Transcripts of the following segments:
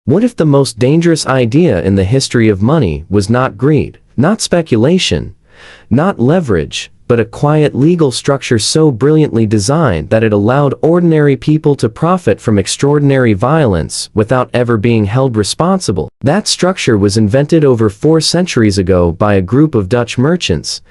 What if the most dangerous idea in the history of money was not greed, not speculation, not leverage, but a quiet legal structure so brilliantly designed that it allowed ordinary people to profit from extraordinary violence without ever being held responsible? That structure was invented over 4 centuries ago by a group of Dutch merchants,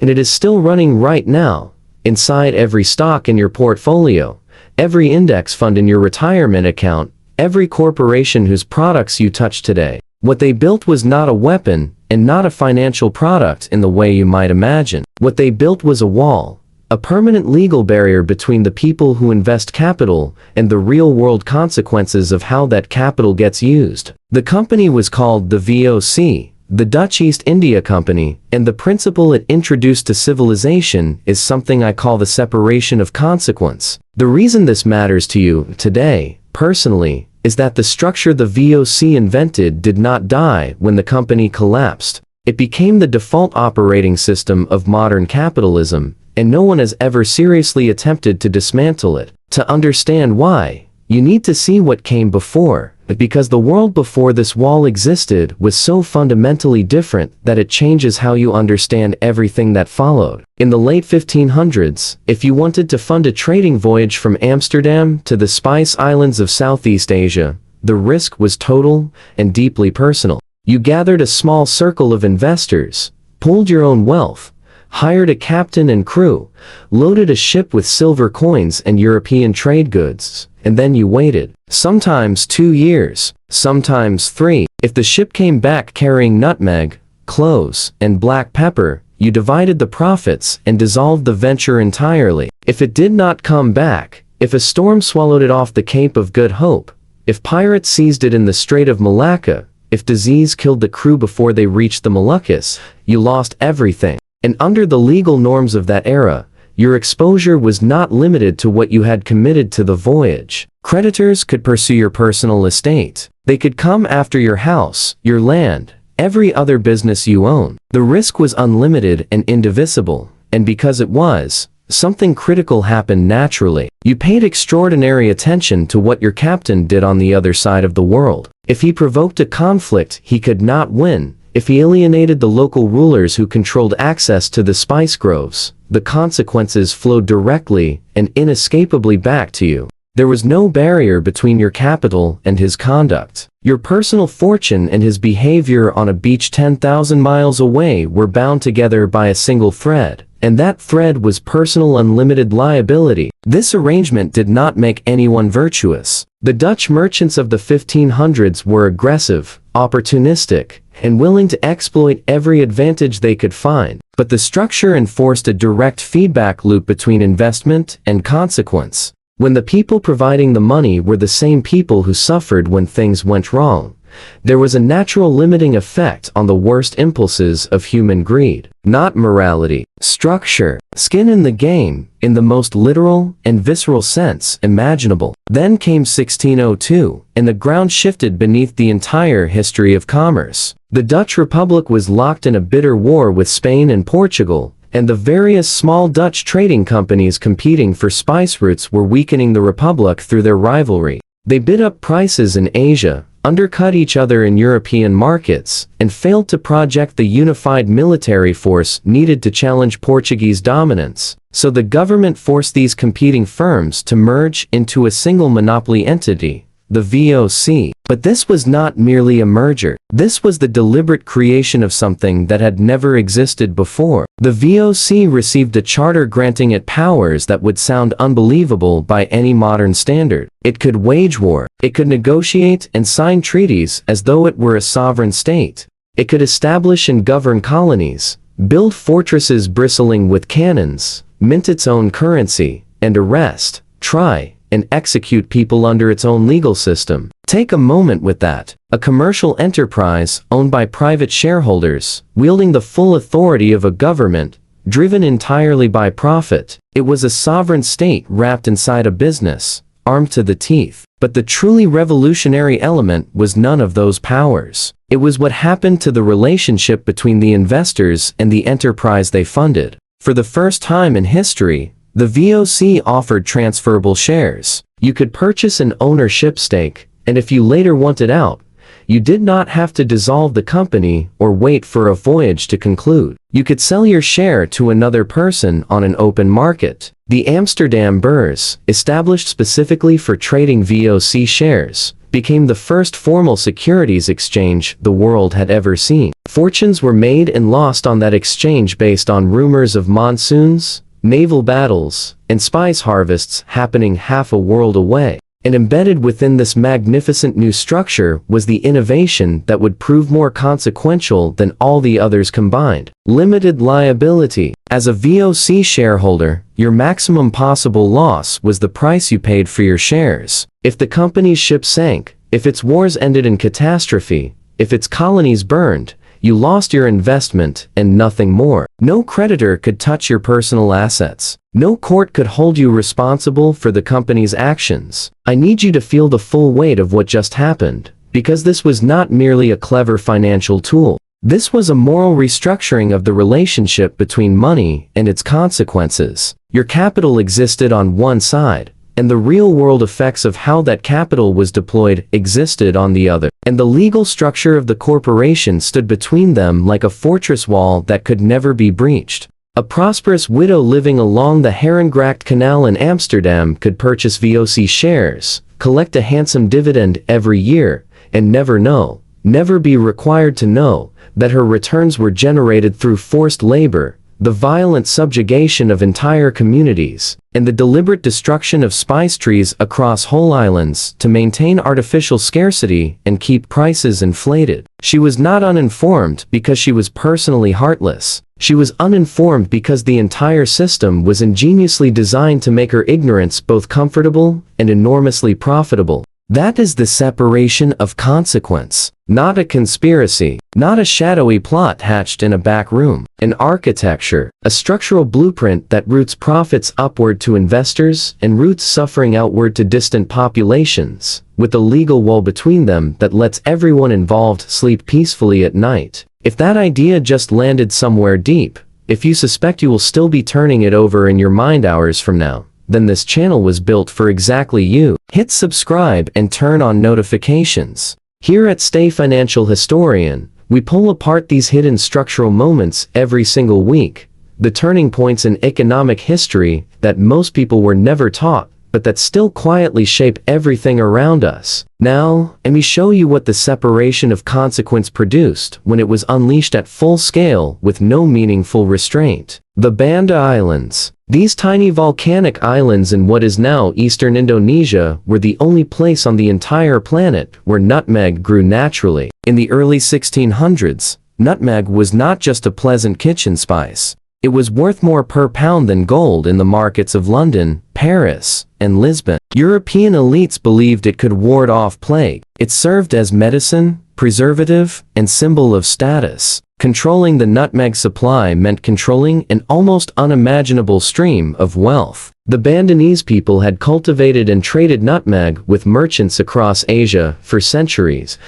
and it is still running right now, inside every stock in your portfolio, every index fund in your retirement account, every corporation whose products you touch today. What they built was not a weapon, and not a financial product in the way you might imagine. What they built was a wall, a permanent legal barrier between the people who invest capital and the real-world consequences of how that capital gets used. The company was called the VOC, the Dutch East India Company, and the principle it introduced to civilization is something I call the separation of consequence. The reason this matters to you today, personally, is that the structure the VOC invented did not die when the company collapsed. It became the default operating system of modern capitalism, and no one has ever seriously attempted to dismantle it. To understand why, you need to see what came before, because the world before this wall existed was so fundamentally different that it changes how you understand everything that followed. In the late 1500s, if you wanted to fund a trading voyage from Amsterdam to the Spice Islands of Southeast Asia, the risk was total and deeply personal. You gathered a small circle of investors, pooled your own wealth, hired a captain and crew, loaded a ship with silver coins and European trade goods, and then you waited. Sometimes 2 years, sometimes 3. If the ship came back carrying nutmeg, cloves, and black pepper, you divided the profits and dissolved the venture entirely. If it did not come back, if a storm swallowed it off the Cape of Good Hope, if pirates seized it in the Strait of Malacca, if disease killed the crew before they reached the Moluccas, you lost everything. And under the legal norms of that era, your exposure was not limited to what you had committed to the voyage. Creditors could pursue your personal estate. They could come after your house, your land, every other business you own. The risk was unlimited and indivisible, and because it was, something critical happened naturally. You paid extraordinary attention to what your captain did on the other side of the world. If he provoked a conflict he could not win, if he alienated the local rulers who controlled access to the spice groves, the consequences flowed directly and inescapably back to you. There was no barrier between your capital and his conduct. Your personal fortune and his behavior on a beach 10,000 miles away were bound together by a single thread, and that thread was personal unlimited liability. This arrangement did not make anyone virtuous. The Dutch merchants of the 1500s were aggressive, opportunistic, and willing to exploit every advantage they could find, but the structure enforced a direct feedback loop between investment and consequence. When the people providing the money were the same people who suffered when things went wrong, there was a natural limiting effect on the worst impulses of human greed. Not morality, structure, skin in the game, in the most literal and visceral sense imaginable. Then came 1602, and the ground shifted beneath the entire history of commerce. The Dutch Republic was locked in a bitter war with Spain and Portugal, and the various small Dutch trading companies competing for spice routes were weakening the Republic through their rivalry. They bid up prices in Asia, undercut each other in European markets, and failed to project the unified military force needed to challenge Portuguese dominance. So the government forced these competing firms to merge into a single monopoly entity, the VOC. But this was not merely a merger. This was the deliberate creation of something that had never existed before. The VOC received a charter granting it powers that would sound unbelievable by any modern standard. It could wage war. It could negotiate and sign treaties as though it were a sovereign state. It could establish and govern colonies, build fortresses bristling with cannons, mint its own currency, and arrest, try, and execute people under its own legal system. Take a moment with that. A commercial enterprise owned by private shareholders, wielding the full authority of a government, driven entirely by profit. It was a sovereign state wrapped inside a business, armed to the teeth. But the truly revolutionary element was none of those powers. It was what happened to the relationship between the investors and the enterprise they funded. For the first time in history, the VOC offered transferable shares. You could purchase an ownership stake, and if you later wanted out, You did not have to dissolve the company or wait for a voyage to conclude. You could sell your share to another person on an open market. The Amsterdam Beurs, established specifically for trading VOC shares, became the first formal securities exchange the world had ever seen. Fortunes were made and lost on that exchange based on rumors of monsoons, naval battles, and spice harvests happening half a world away. And embedded within this magnificent new structure was the innovation that would prove more consequential than all the others combined. Limited liability. As a VOC shareholder, your maximum possible loss was the price you paid for your shares. If the company's ship sank, if its wars ended in catastrophe, if its colonies burned, you lost your investment and nothing more. No creditor could touch your personal assets. No court could hold you responsible for the company's actions. I need you to feel the full weight of what just happened, because this was not merely a clever financial tool. This was a moral restructuring of the relationship between money and its consequences. Your capital existed on one side, and the real-world effects of how that capital was deployed existed on the other. And the legal structure of the corporation stood between them like a fortress wall that could never be breached. A prosperous widow living along the Harengracht Canal in Amsterdam could purchase VOC shares, collect a handsome dividend every year, and never be required to know, that her returns were generated through forced labor, the violent subjugation of entire communities, and the deliberate destruction of spice trees across whole islands to maintain artificial scarcity and keep prices inflated. She was not uninformed because she was personally heartless. She was uninformed because the entire system was ingeniously designed to make her ignorance both comfortable and enormously profitable. That is the separation of consequence. Not a conspiracy, not a shadowy plot hatched in a back room. An architecture, a structural blueprint that routes profits upward to investors and routes suffering outward to distant populations, with a legal wall between them that lets everyone involved sleep peacefully at night. If that idea just landed somewhere deep, if you suspect you will still be turning it over in your mind hours from now, then this channel was built for exactly you. Hit subscribe and turn on notifications. Here at Stay Financial Historian, we pull apart these hidden structural moments every single week, the turning points in economic history that most people were never taught, but that still quietly shape everything around us. Now, let me show you what the separation of consequence produced when it was unleashed at full scale with no meaningful restraint. The Banda Islands. These tiny volcanic islands in what is now eastern Indonesia were the only place on the entire planet where nutmeg grew naturally. In the early 1600s, nutmeg was not just a pleasant kitchen spice. It was worth more per pound than gold in the markets of London, Paris, and Lisbon. European elites believed it could ward off plague. It served as medicine, preservative, and symbol of status. Controlling the nutmeg supply meant controlling an almost unimaginable stream of wealth. The Bandanese people had cultivated and traded nutmeg with merchants across Asia for centuries,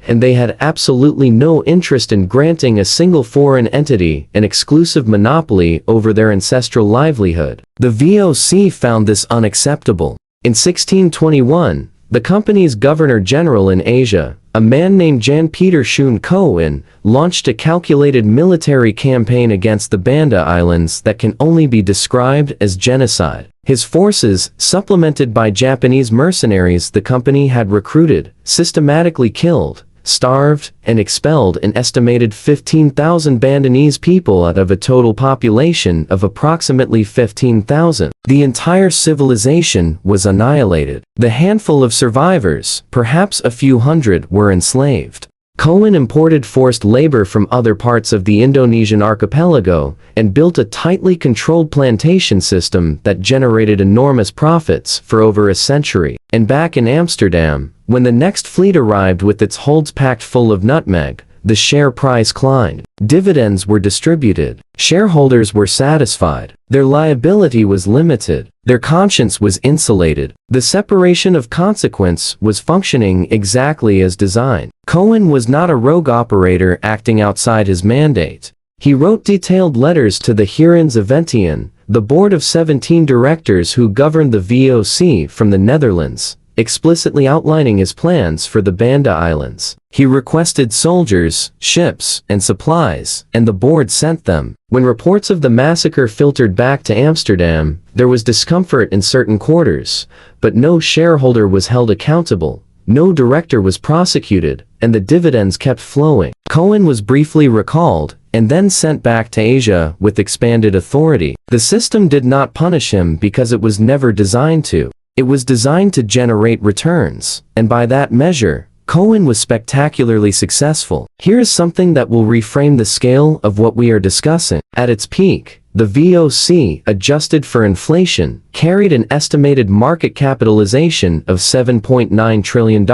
and they had absolutely no interest in granting a single foreign entity an exclusive monopoly over their ancestral livelihood. The VOC found this unacceptable. In 1621, the company's governor-general in Asia, a man named Jan Peter Schoen Cohen, launched a calculated military campaign against the Banda Islands that can only be described as genocide. His forces, supplemented by Japanese mercenaries the company had recruited, systematically killed, starved, and expelled an estimated 15,000 Bandanese people out of a total population of approximately 15,000. The entire civilization was annihilated. The handful of survivors, perhaps a few hundred, were enslaved. Cohen imported forced labor from other parts of the Indonesian archipelago and built a tightly controlled plantation system that generated enormous profits for over a century. And back in Amsterdam, when the next fleet arrived with its holds packed full of nutmeg, the share price climbed. Dividends were distributed. Shareholders were satisfied. Their liability was limited. Their conscience was insulated. The separation of consequence was functioning exactly as designed. Cohen was not a rogue operator acting outside his mandate. He wrote detailed letters to the Herens Eventian, the board of 17 directors who governed the VOC from the Netherlands, explicitly outlining his plans for the Banda Islands. He requested soldiers, ships, and supplies, and the board sent them. When reports of the massacre filtered back to Amsterdam, there was discomfort in certain quarters, but no shareholder was held accountable, no director was prosecuted, and the dividends kept flowing. Cohen was briefly recalled, and then sent back to Asia with expanded authority. The system did not punish him because it was never designed to. It was designed to generate returns, and by that measure, Cohen was spectacularly successful. Here is something that will reframe the scale of what we are discussing. At its peak, the VOC, adjusted for inflation, carried an estimated market capitalization of $7.9 trillion.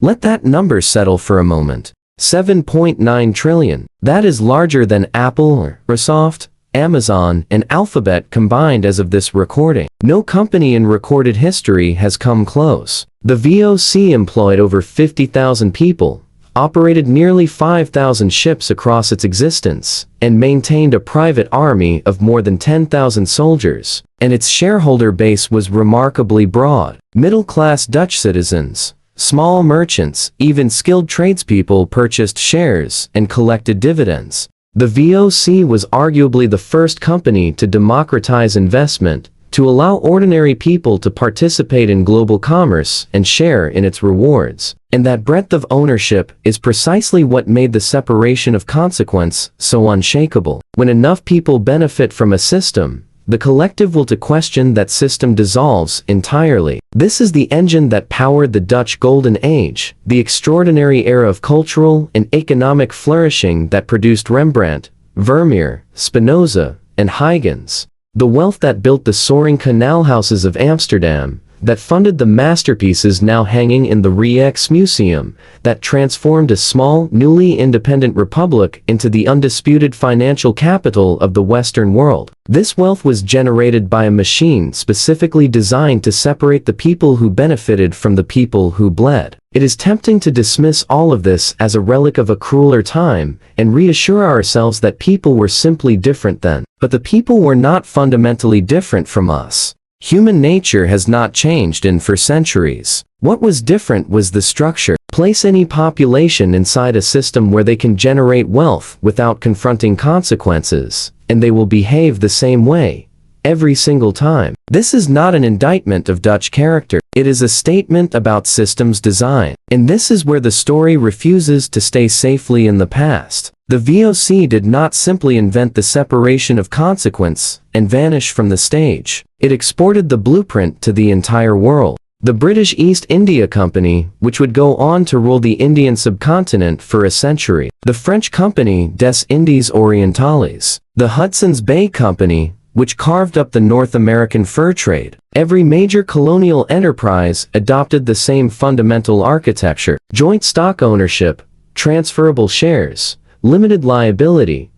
Let that number settle for a moment. $7.9 trillion. That is larger than Apple, Microsoft, Amazon, and Alphabet combined as of this recording. No company in recorded history has come close. The VOC employed over 50,000 people, operated nearly 5,000 ships across its existence, and maintained a private army of more than 10,000 soldiers. And its shareholder base was remarkably broad. Middle-class Dutch citizens, small merchants, even skilled tradespeople purchased shares and collected dividends. The VOC was arguably the first company to democratize investment, to allow ordinary people to participate in global commerce and share in its rewards. And that breadth of ownership is precisely what made the separation of consequence so unshakable. When enough people benefit from a system, the collective will to question that system dissolves entirely. This is the engine that powered the Dutch Golden Age, the extraordinary era of cultural and economic flourishing that produced Rembrandt, Vermeer, Spinoza, and Huygens. The wealth that built the soaring canal houses of Amsterdam, that funded the masterpieces now hanging in the Rijksmuseum, that transformed a small, newly independent republic into the undisputed financial capital of the Western world. This wealth was generated by a machine specifically designed to separate the people who benefited from the people who bled. It is tempting to dismiss all of this as a relic of a crueler time, and reassure ourselves that people were simply different then. But the people were not fundamentally different from us. Human nature has not changed for centuries. What was different was the structure. Place any population inside a system where they can generate wealth without confronting consequences, and they will behave the same way, every single time. This is not an indictment of Dutch character. It is a statement about systems design. And this is where the story refuses to stay safely in the past. The VOC did not simply invent the separation of consequence and vanish from the stage. It exported the blueprint to the entire world. The British East India Company, which would go on to rule the Indian subcontinent for a century. The French company Des Indes Orientales. The Hudson's Bay Company, which carved up the North American fur trade. Every major colonial enterprise adopted the same fundamental architecture: joint stock ownership, transferable shares, limited liability,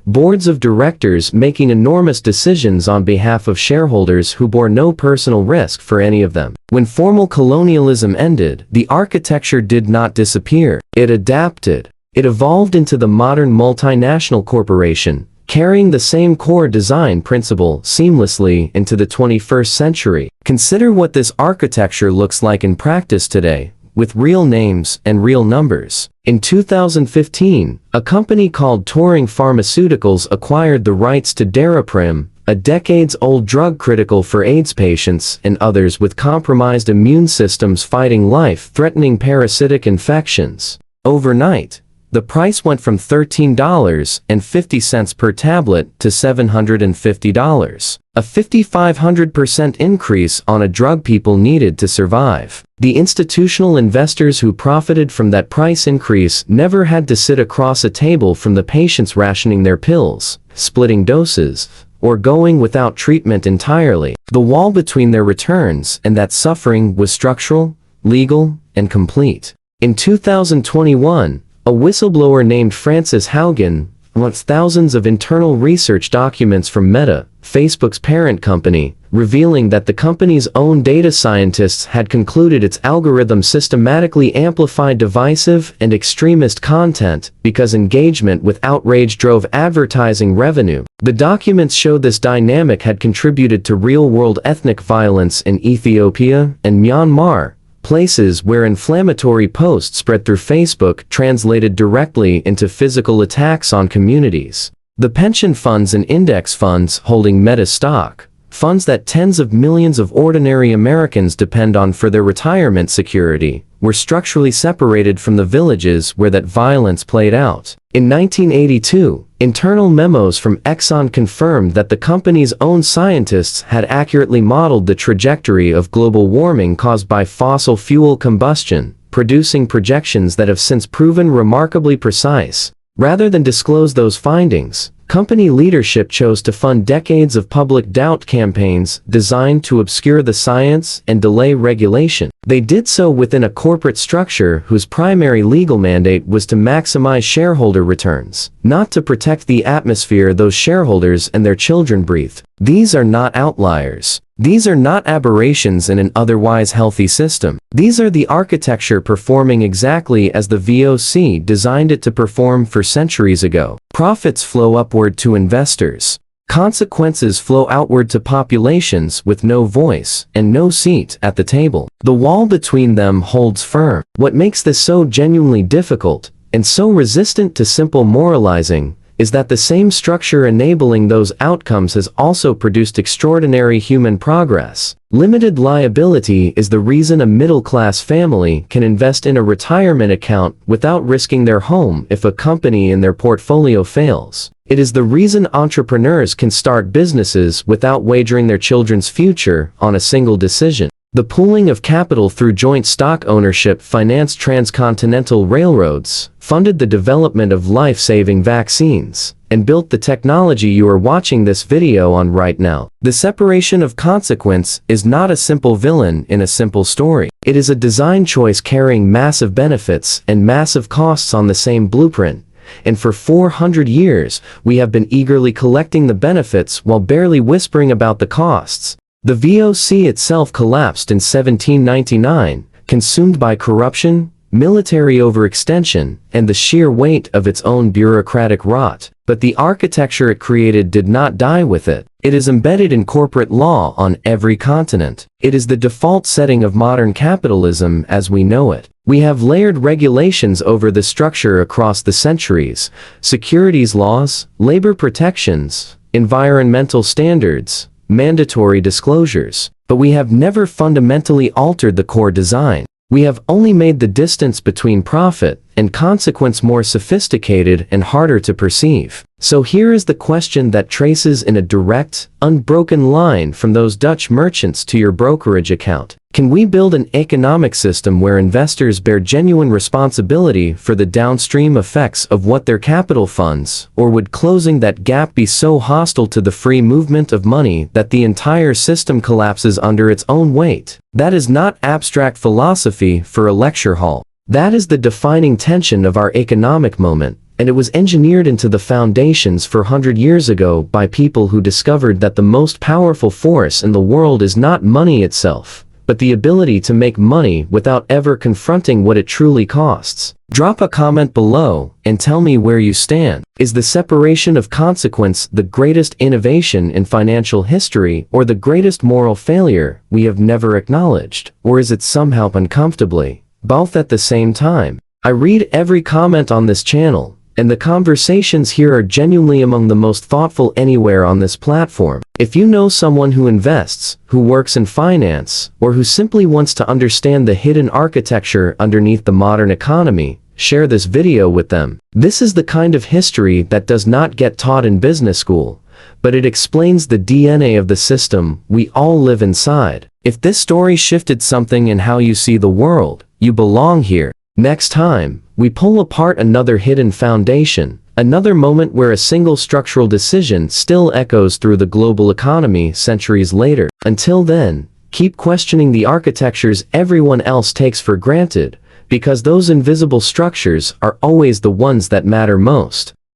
boards of directors making enormous decisions on behalf of shareholders who bore no personal risk for any of them. When formal colonialism ended, the architecture did not disappear. It adapted. It evolved into the modern multinational corporation, carrying the same core design principle seamlessly into the 21st century. Consider what this architecture looks like in practice today, with real names and real numbers. In 2015, a company called Touring Pharmaceuticals acquired the rights to Daraprim, a decades-old drug critical for AIDS patients and others with compromised immune systems fighting life-threatening parasitic infections. Overnight, the price went from $13.50 per tablet to $750. A 5,500% increase on a drug people needed to survive. The institutional investors who profited from that price increase never had to sit across a table from the patients rationing their pills, splitting doses, or going without treatment entirely. The wall between their returns and that suffering was structural, legal, and complete. In 2021, a whistleblower named Frances Haugen wants thousands of internal research documents from Meta, Facebook's parent company, revealing that the company's own data scientists had concluded its algorithm systematically amplified divisive and extremist content because engagement with outrage drove advertising revenue. The documents show this dynamic had contributed to real-world ethnic violence in Ethiopia and Myanmar, places where inflammatory posts spread through Facebook translated directly into physical attacks on communities. The pension funds and index funds holding meta stock, funds that tens of millions of ordinary Americans depend on for their retirement security, were structurally separated from the villages where that violence played out. In 1982, internal memos from Exxon confirmed that the company's own scientists had accurately modeled the trajectory of global warming caused by fossil fuel combustion, producing projections that have since proven remarkably precise. Rather than disclose those findings, company leadership chose to fund decades of public doubt campaigns designed to obscure the science and delay regulation. They did so within a corporate structure whose primary legal mandate was to maximize shareholder returns, not to protect the atmosphere those shareholders and their children breathed. These are not outliers. These are not aberrations in an otherwise healthy system. These are the architecture performing exactly as the VOC designed it to perform for centuries ago. Profits flow upward to investors. Consequences flow outward to populations with no voice and no seat at the table. The wall between them holds firm. What makes this so genuinely difficult and so resistant to simple moralizing is that the same structure enabling those outcomes has also produced extraordinary human progress. Limited liability is the reason a middle-class family can invest in a retirement account without risking their home if a company in their portfolio fails. It is the reason entrepreneurs can start businesses without wagering their children's future on a single decision. The pooling of capital through joint stock ownership financed transcontinental railroads, funded the development of life-saving vaccines, and built the technology you are watching this video on right now. The separation of consequence is not a simple villain in a simple story. It is a design choice carrying massive benefits and massive costs on the same blueprint. And for 400 years, we have been eagerly collecting the benefits while barely whispering about the costs. The VOC itself collapsed in 1799, consumed by corruption, military overextension, and the sheer weight of its own bureaucratic rot. But the architecture it created did not die with it. It is embedded in corporate law on every continent. It is the default setting of modern capitalism as we know it. We have layered regulations over the structure across the centuries: securities laws, labor protections, environmental standards, mandatory disclosures, but we have never fundamentally altered the core design. We have only made the distance between profit and consequence more sophisticated and harder to perceive. So here is the question that traces in a direct, unbroken line from those Dutch merchants to your brokerage account. Can we build an economic system where investors bear genuine responsibility for the downstream effects of what their capital funds, or would closing that gap be so hostile to the free movement of money that the entire system collapses under its own weight? That is not abstract philosophy for a lecture hall. That is the defining tension of our economic moment, and it was engineered into the foundations 400 years ago by people who discovered that the most powerful force in the world is not money itself, but the ability to make money without ever confronting what it truly costs. Drop a comment below and tell me where you stand. Is the separation of consequence the greatest innovation in financial history, or the greatest moral failure we have never acknowledged? Or is it somehow uncomfortably both at the same time? I read every comment on this channel, and the conversations here are genuinely among the most thoughtful anywhere on this platform. If you know someone who invests, who works in finance, or who simply wants to understand the hidden architecture underneath the modern economy, share this video with them. This is the kind of history that does not get taught in business school, but it explains the DNA of the system we all live inside. If this story shifted something in how you see the world, you belong here. Next time, we pull apart another hidden foundation, another moment where a single structural decision still echoes through the global economy centuries later. Until then, keep questioning the architectures everyone else takes for granted, because those invisible structures are always the ones that matter most.